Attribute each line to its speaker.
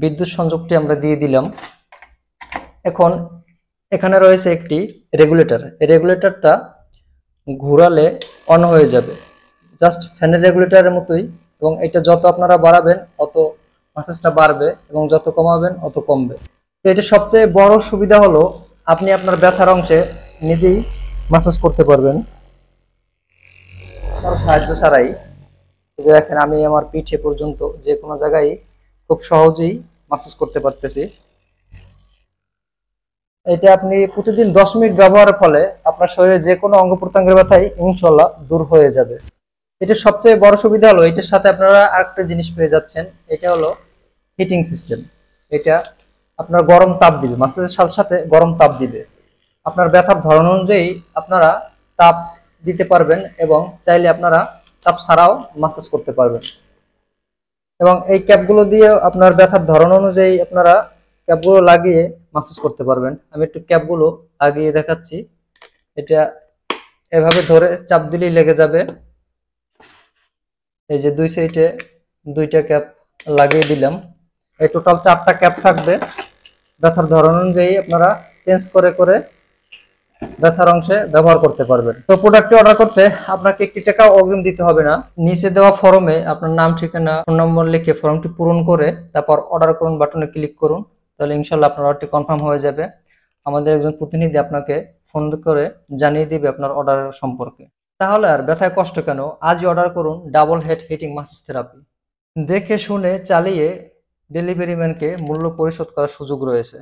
Speaker 1: বিদ্যুৎ সংযোগটি আমরা দিয়ে দিলাম। এখন এখানে রয়েছে একটি রেগুলেটর। এই রেগুলেটরটা ঘোরালে অন হয়ে যাবে, জাস্ট ফ্যানের রেগুলেটরের মতোই। এবং এটা যত আপনারা বাড়াবেন অত মাসাজটা বাড়বে এবং যত কমাবেন অত কমবে। তো এটা সবচেয়ে বড় সুবিধা হলো আপনি আপনার ব্যথার অংশে নিজেই মাসাজ করতে পারবেন কারো সাহায্য ছাড়াই। যে দেখেন আমি আমার পিঠে পর্যন্ত যে কোনো জায়গায় খুব সহজেই মাসাজ করতে পারতেছি। এটা আপনি প্রতিদিন 10 মিনিট ব্যবহারের ফলে আপনার শরীরে যে কোনো অঙ্গ প্রত্যঙ্গের ব্যথাই ইনশাআল্লাহ দূর হয়ে যাবে। এটা সবচেয়ে বড় সুবিধা হলো এটার সাথে আপনারা আরেকটা জিনিস পেয়ে যাচ্ছেন, এটা হলো হিটিং সিস্টেম। এটা আপনার গরম তাপ দিবে, মাসাজের সাথে সাথে গরম তাপ দিবে। আপনার ব্যথার ধরন অনুযায়ী আপনারা তাপ দিতে পারবেন এবং চাইলে আপনারা তাপ ছাড়াও মাসাজ করতে পারবেন। এবং এই ক্যাপগুলো দিয়ে আপনার ব্যথার ধরন অনুযায়ী আপনারা ক্যাপগুলো লাগিয়ে মাসাজ করতে পারবেন। আমি একটু ক্যাপগুলো লাগিয়ে দেখাচ্ছি। এটা এভাবে ধরে চাপ দিলেই লেগে যাবে। এই যে দুই সাইডে দুইটা ক্যাপ লাগিয়ে দিলাম। এই টোটাল 4টা ক্যাপ থাকবে। ব্যথার ধরন অনুযায়ী আপনারা চেঞ্জ করে করে ব্যথার অংশে ব্যবহার করতে পারবেন। তো প্রোডাক্টটি অর্ডার করতে আপনাকে 1 টাকা অগ্রিম দিতে হবে না। নিচে দেওয়া ফর্মে আপনার নাম, ঠিকানা, ফোন নম্বর লিখে ফর্মটি পূরণ করে তারপর অর্ডার করুন বাটনে ক্লিক করুন। তাহলে ইনশাআল্লাহ আপনার অর্ডারটি কনফার্ম হয়ে যাবে। আমাদের একজন প্রতিনিধি আপনাকে ফোন করে জানিয়ে দিবে আপনার অর্ডারের সম্পর্কে। তাহলে আর ব্যথায় কষ্ট কেন, আজই অর্ডার করুন double head heating massage therapy. দেখে শুনে চালিয়ে ডেলিভারি ম্যানকে মূল্য পরিশোধ করার সুযোগ রয়েছে।